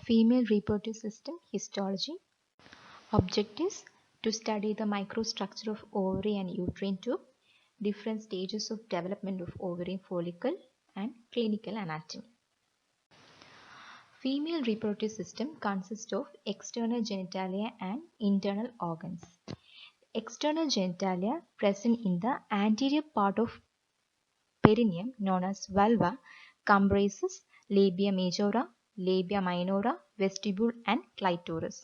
Female reproductive system histology. Objectives: to study the microstructure of ovary and uterine tube, different stages of development of ovarian follicle, and clinical anatomy. Female reproductive system consists of external genitalia and internal organs. External genitalia present in the anterior part of perineum known as vulva comprises labia majora, labia minora, vestibule and clitoris.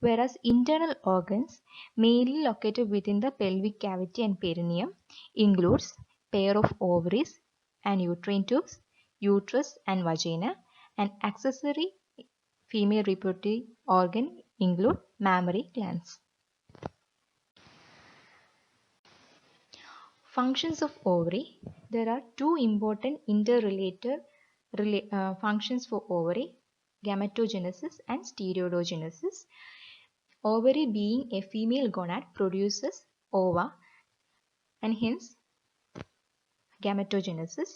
Whereas internal organs mainly located within the pelvic cavity and perineum includes pair of ovaries and uterine tubes, uterus and vagina, and accessory female reproductive organ include mammary glands. Functions of ovary. There are two important interrelated functions for ovary: gametogenesis and steroidogenesis. Ovary, being a female gonad, produces ova and hence gametogenesis.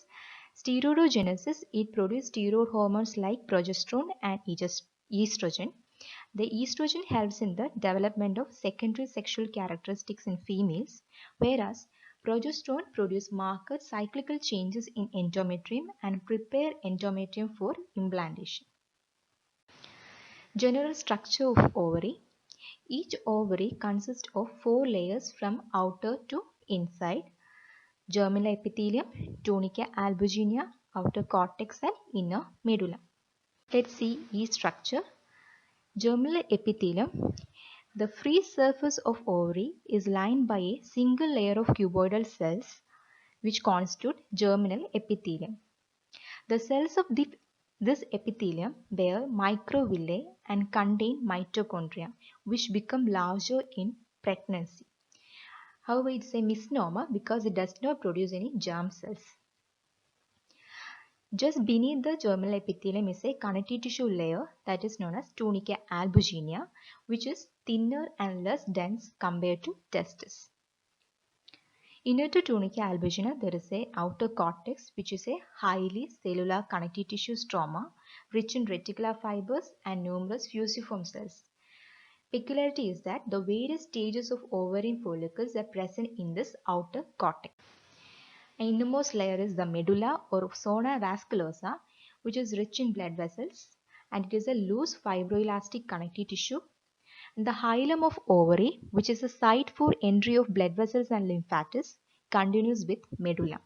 Steroidogenesis, it produces steroid hormones like progesterone and estrogen. The estrogen helps in the development of secondary sexual characteristics in females, whereas progesterone produces marked cyclical changes in endometrium and prepare endometrium for implantation. General structure of ovary. Each ovary consists of 4 layers from outer to inside: germinal epithelium, tunica albuginea, outer cortex and inner medulla. Let's see each structure. Germinal epithelium. The free surface of ovary is lined by a single layer of cuboidal cells which constitute germinal epithelium. The cells of this epithelium bear microvilli and contain mitochondria which become larger in pregnancy. However, it's a misnomer because it does not produce any germ cells. Just beneath the germinal epithelium is a connective tissue layer that is known as tunica albuginea, which is thinner and less dense compared to testis. Inner to tunica albuginea, there is a outer cortex, which is a highly cellular connective tissue stroma rich in reticular fibers and numerous fusiform cells. Peculiarity is that the various stages of ovarian follicles are present in this outer cortex. An innermost layer is the medulla or zona vasculosa, which is rich in blood vessels, and it is a loose fibroelastic connective tissue. And the hilum of ovary, which is a site for entry of blood vessels and lymphatis, continues with medulla.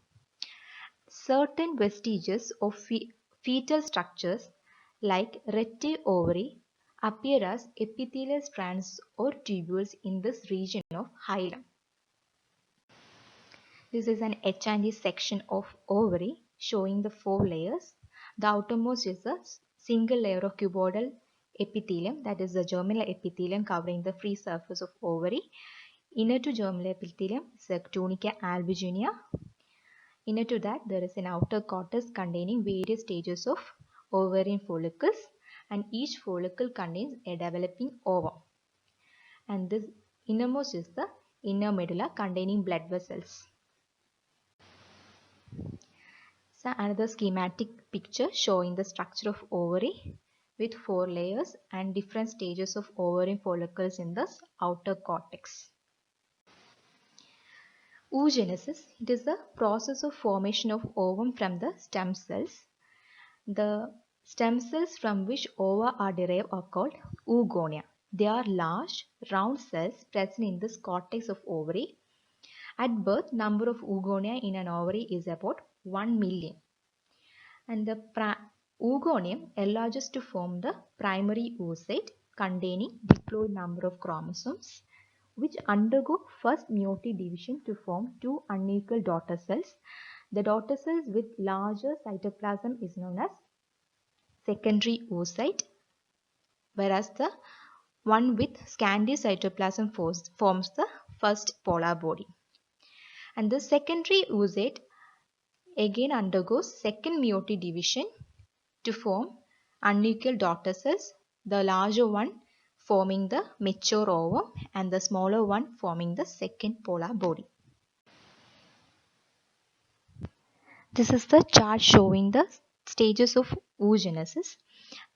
Certain vestiges of fetal structures like rete ovary appear as epithelial strands or tubules in this region of hilum. This is an H&E section of ovary showing the 4 layers. The outermost is a single layer of cuboidal epithelium, that is the germinal epithelium covering the free surface of ovary. Inner to germinal epithelium is a tunica albuginea. Inner to that there is an outer cortex containing various stages of ovarian follicles, and each follicle contains a developing ovum. And this innermost is the inner medulla containing blood vessels. So another schematic picture showing the structure of ovary with 4 layers and different stages of ovarian follicles in the outer cortex. Oogenesis, it is the process of formation of ovum from the stem cells. The stem cells from which ova are derived are called oogonia. They are large, round cells present in this cortex of ovary. At birth, number of oogonia in an ovary is about 1 million. And the oogonium enlarges to form the primary oocyte containing diploid number of chromosomes, which undergo first meiotic division to form 2 unequal daughter cells. The daughter cells with larger cytoplasm is known as secondary oocyte, whereas the one with scanty cytoplasm forms the first polar body. And the secondary oocyte again undergoes second meiotic division to form unequal daughter cells, the larger one forming the mature ovum and the smaller one forming the second polar body. This is the chart showing the stages of oogenesis.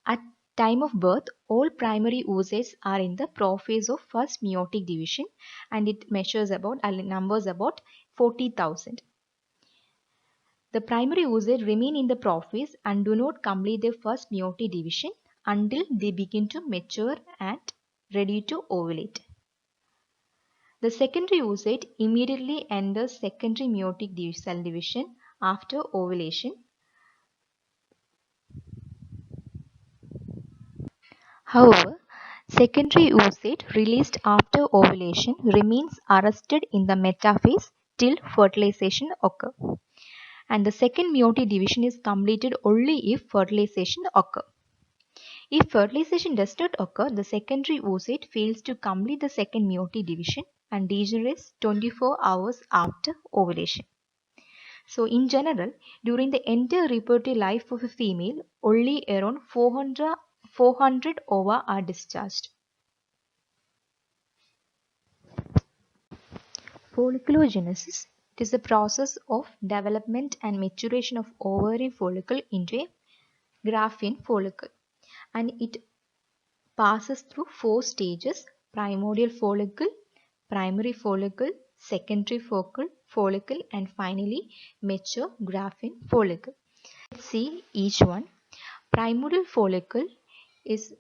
At time of birth, all primary oocytes are in the prophase of first meiotic division, and it measures about numbers about 40,000. The primary oocytes remain in the prophase and do not complete their first meiotic division until they begin to mature and ready to ovulate. The secondary oocyte immediately enters secondary meiotic cell division after ovulation. However, secondary oocyte released after ovulation remains arrested in the metaphase till fertilization occurs. And the second meiotic division is completed only if fertilization occurs. If fertilization does not occur, the secondary oocyte fails to complete the second meiotic division and degenerates 24 hours after ovulation. So in general, during the entire reproductive life of a female, only around 400 ova are discharged. Folliculogenesis. It is the process of development and maturation of ovary follicle into a Graafian follicle, and it passes through 4 stages: primordial follicle, primary follicle, secondary follicle, and finally mature Graafian follicle. Let's see each one. Primordial follicle is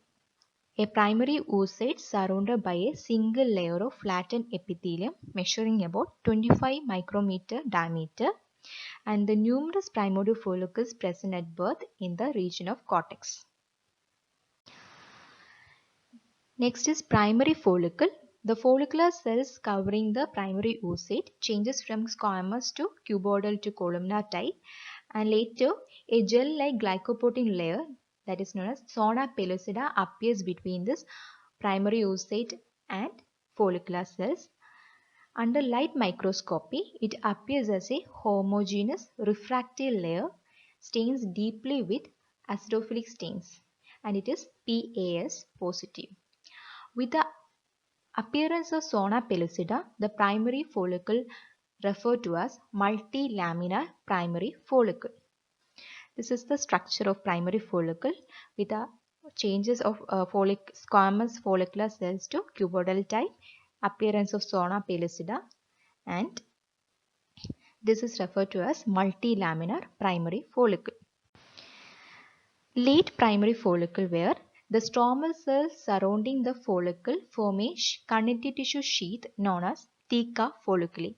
a primary oocyte surrounded by a single layer of flattened epithelium measuring about 25 micrometer diameter, and the numerous primordial follicles present at birth in the region of cortex. Next is primary follicle. The follicular cells covering the primary oocyte changes from squamous to cuboidal to columnar type, and later a gel-like glycoprotein layer, that is known as zona pellucida, appears between this primary oocyte and follicular cells. Under light microscopy, it appears as a homogeneous refractive layer, stains deeply with acidophilic stains, and it is PAS positive. With the appearance of zona pellucida, the primary follicle referred to as multilaminar primary follicle. This is the structure of primary follicle with the changes of squamous follicular cells to cuboidal type, appearance of zona pellucida, and this is referred to as multilaminar primary follicle. Late primary follicle, where the stromal cells surrounding the follicle form a connective tissue sheath known as theca folliculi.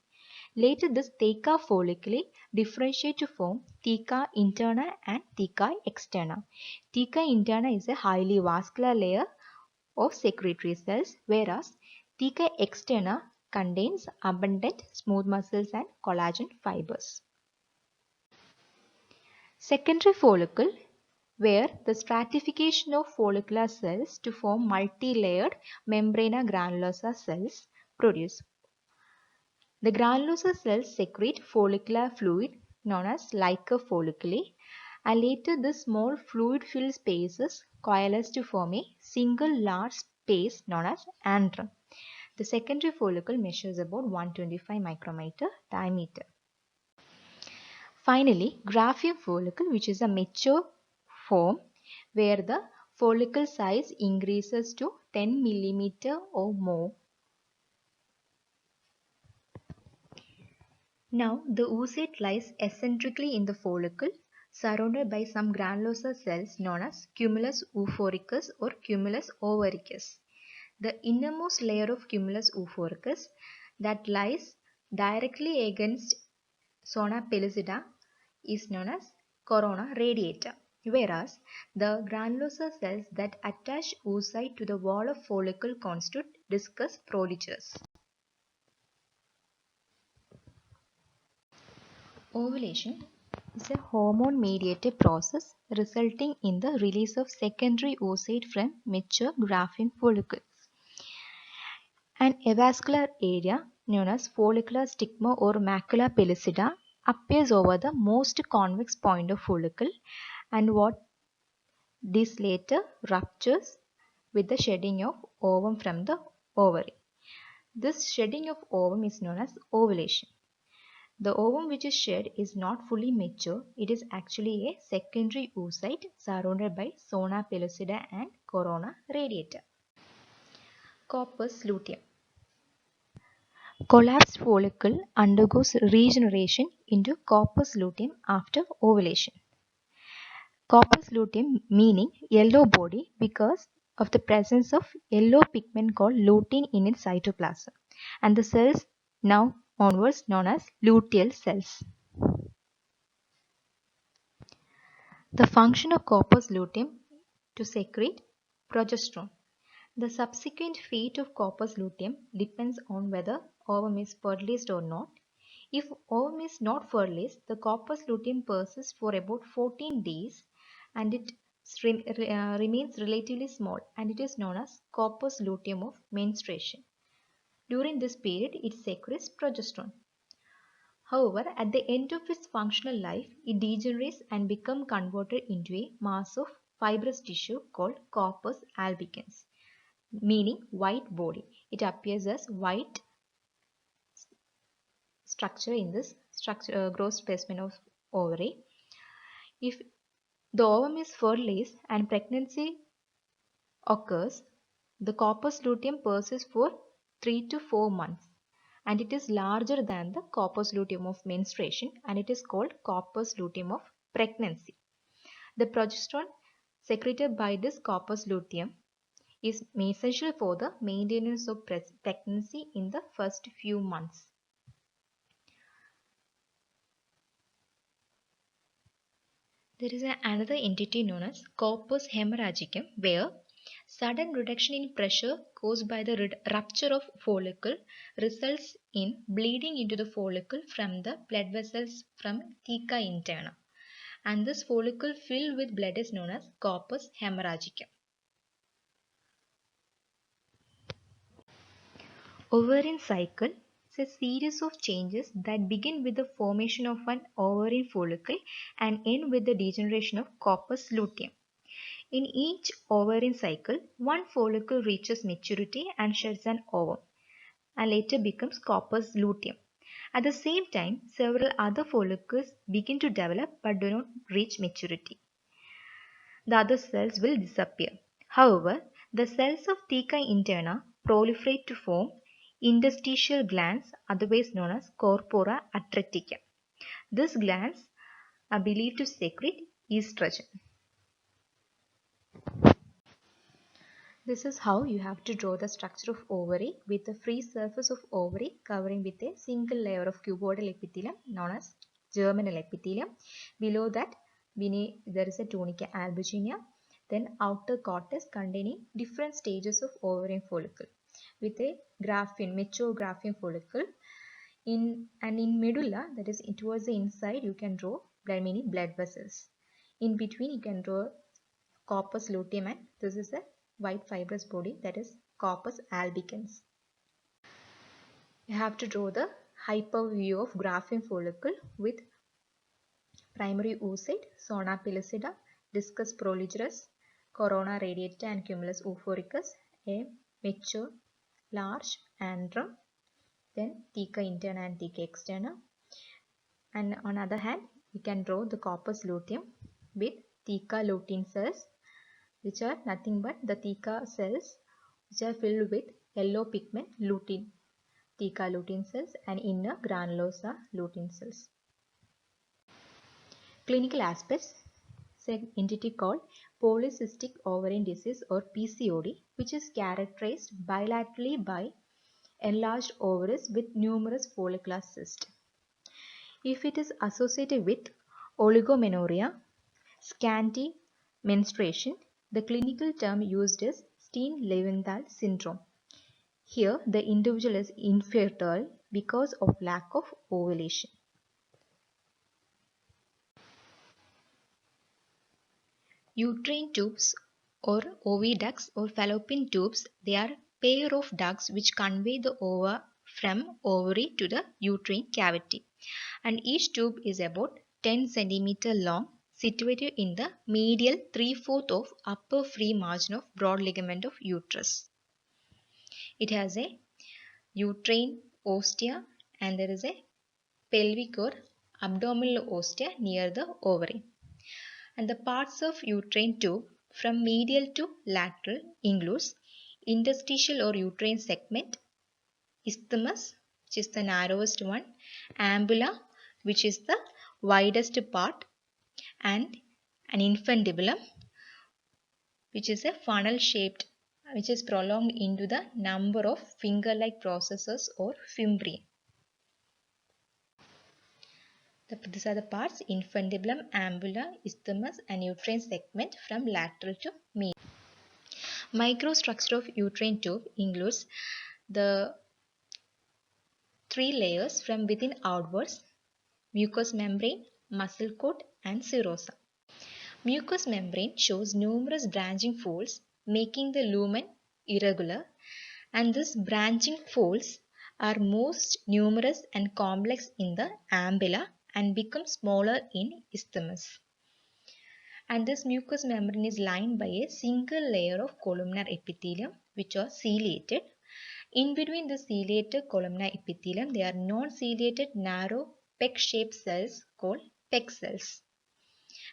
Later, this theca folliculi differentiate to form theca interna and theca externa. Theca interna is a highly vascular layer of secretory cells, whereas theca externa contains abundant smooth muscles and collagen fibers. Secondary follicle, where the stratification of follicular cells to form multi-layered membrana granulosa cells produce. The granulosa cells secrete follicular fluid known as liquor folliculi, and later the small fluid-filled spaces coalesce to form a single large space known as antrum. The secondary follicle measures about 125 micrometer diameter. Finally, Graafian follicle, which is a mature form where the follicle size increases to 10 millimeter or more. Now, the oocyte lies eccentrically in the follicle, surrounded by some granulosa cells known as cumulus euphoricus or cumulus ovaricus. The innermost layer of cumulus euphoricus that lies directly against zona pellucida is known as corona radiata, whereas the granulosa cells that attach oocyte to the wall of follicle constitute discus prodigus. Ovulation is a hormone-mediated process resulting in the release of secondary oocyte from mature Graafian follicles. An avascular area known as follicular stigma or macula pellucida appears over the most convex point of follicle, and what this later ruptures with the shedding of ovum from the ovary. This shedding of ovum is known as ovulation. The ovum which is shed is not fully mature. It is actually a secondary oocyte surrounded by zona pellucida and corona radiata. Corpus luteum. Collapsed follicle undergoes regeneration into corpus luteum after ovulation. Corpus luteum meaning yellow body because of the presence of yellow pigment called lutein in its cytoplasm, and the cells now onwards known as luteal cells. The function of corpus luteum to secrete progesterone. The subsequent fate of corpus luteum depends on whether ovum is fertilized or not. If ovum is not fertilized, the corpus luteum persists for about 14 days and it remains relatively small, and it is known as corpus luteum of menstruation. During this period, it secretes progesterone. However, at the end of its functional life, it degenerates and becomes converted into a mass of fibrous tissue called corpus albicans, meaning white body. It appears as white structure in this gross specimen of ovary. If the ovum is fertilized and pregnancy occurs, the corpus luteum persists for 3 to 4 months, and it is larger than the corpus luteum of menstruation, and it is called corpus luteum of pregnancy. The progesterone secreted by this corpus luteum is essential for the maintenance of pregnancy in the first few months. There is another entity known as corpus hemorrhagicum, where sudden reduction in pressure caused by the rupture of follicle results in bleeding into the follicle from the blood vessels from theca interna, and this follicle filled with blood is known as corpus hemorrhagicum. Ovarian cycle is a series of changes that begin with the formation of an ovarian follicle and end with the degeneration of corpus luteum. In each ovarian cycle, one follicle reaches maturity and sheds an ovum, and later becomes corpus luteum. At the same time, several other follicles begin to develop but do not reach maturity. The other cells will disappear. However, the cells of theca interna proliferate to form interstitial glands, otherwise known as corpora atretica. These glands are believed to secrete estrogen. This is how you have to draw the structure of ovary with the free surface of ovary covering with a single layer of cuboidal epithelium known as germinal epithelium. Below that, there is a tunica albuginea, then outer cortex containing different stages of ovarian follicle with a mature Graafian follicle. In medulla, that is towards the inside, you can draw blood vessels. In between, you can draw corpus luteum, and this is a white fibrous body, that is corpus albicans. You have to draw the hyper view of Graafian follicle with primary oocyte, zona pellucida, discus proligerus, corona radiata and cumulus euphoricus, a mature large antrum, then theca interna and theca externa. And on the other hand, you can draw the corpus luteum with theca lutein cells, which are nothing but the theca cells which are filled with yellow pigment lutein, theca lutein cells, and inner granulosa lutein cells. Clinical aspects is an entity called polycystic ovarian disease or PCOD, which is characterized bilaterally by enlarged ovaries with numerous follicular cysts. If it is associated with oligomenorrhea, scanty menstruation, the clinical term used is Steen-Leventhal syndrome. Here, the individual is infertile because of lack of ovulation. Uterine tubes or oviducts or fallopian tubes, they are pair of ducts which convey the ova from ovary to the uterine cavity, and each tube is about 10 cm long, situated in the medial 3/4 of upper free margin of broad ligament of uterus. It has a uterine ostia and there is a pelvic or abdominal ostia near the ovary. And the parts of uterine tube from medial to lateral includes interstitial or uterine segment, isthmus, which is the narrowest one, ambula, which is the widest part, and an infundibulum, which is a funnel shaped, which is prolonged into the number of finger-like processes or fimbriae. These are the parts: infundibulum, ambula, isthmus, and uterine segment from lateral to medial. Microstructure of uterine tube includes the three layers from within outwards: mucous membrane, muscle coat, and serosa. Mucous membrane shows numerous branching folds making the lumen irregular, and these branching folds are most numerous and complex in the ambula and become smaller in isthmus. And this mucous membrane is lined by a single layer of columnar epithelium which are ciliated. In between the ciliated columnar epithelium, there are non-ciliated narrow peck-shaped cells called PEG cells.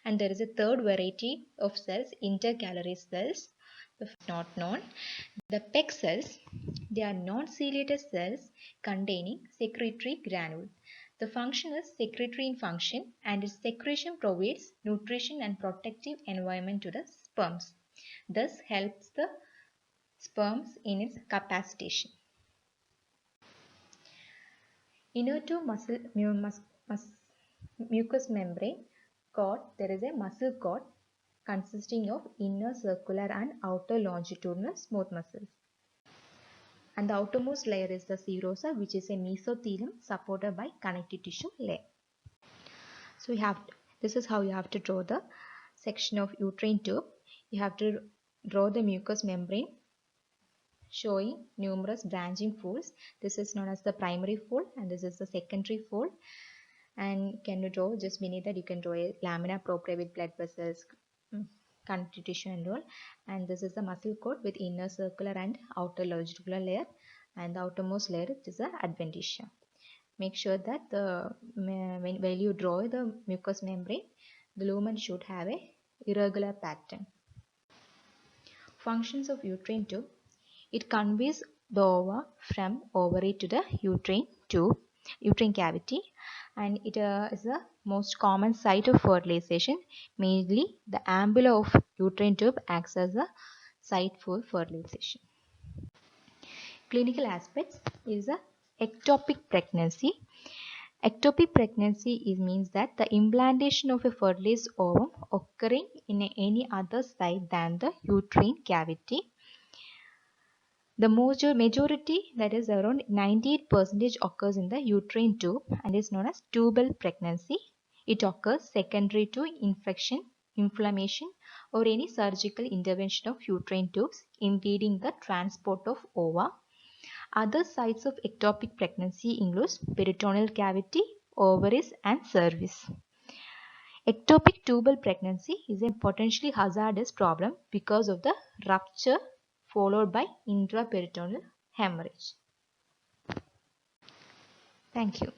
And there is a third variety of cells, intercalary cells, not known. The PEG cells, they are non-ciliated cells containing secretory granule. The function is secretory in function, and its secretion provides nutrition and protective environment to the sperms. Thus helps the sperms in its capacitation. Inner to mucous membrane cord, there is a muscle cord consisting of inner circular and outer longitudinal smooth muscles. And the outermost layer is the serosa, which is a mesothelium supported by connective tissue layer. So this is how you have to draw the section of uterine tube. You have to draw the mucous membrane showing numerous branching folds. This is known as the primary fold, and this is the secondary fold. And can you draw just beneath that? You can draw a lamina propria with blood vessels, connective tissue and all. And this is the muscle cord with inner circular and outer longitudinal layer, and the outermost layer is the adventitia. Make sure that when you draw the mucous membrane, the lumen should have a irregular pattern. Functions of uterine tube: it conveys the ova from ovary to the uterine cavity, and it is the most common site of fertilization. Mainly, the ambula of uterine tube acts as a site for fertilization. Clinical aspects is a ectopic pregnancy. Ectopic pregnancy means that the implantation of a fertilized ovum occurring in any other site than the uterine cavity. The majority, that is around 98%, occurs in the uterine tube and is known as tubal pregnancy. It occurs secondary to infection, inflammation, or any surgical intervention of uterine tubes impeding the transport of ova. Other sites of ectopic pregnancy include peritoneal cavity, ovaries, and cervix. Ectopic tubal pregnancy is a potentially hazardous problem because of the rupture followed by intraperitoneal hemorrhage. Thank you.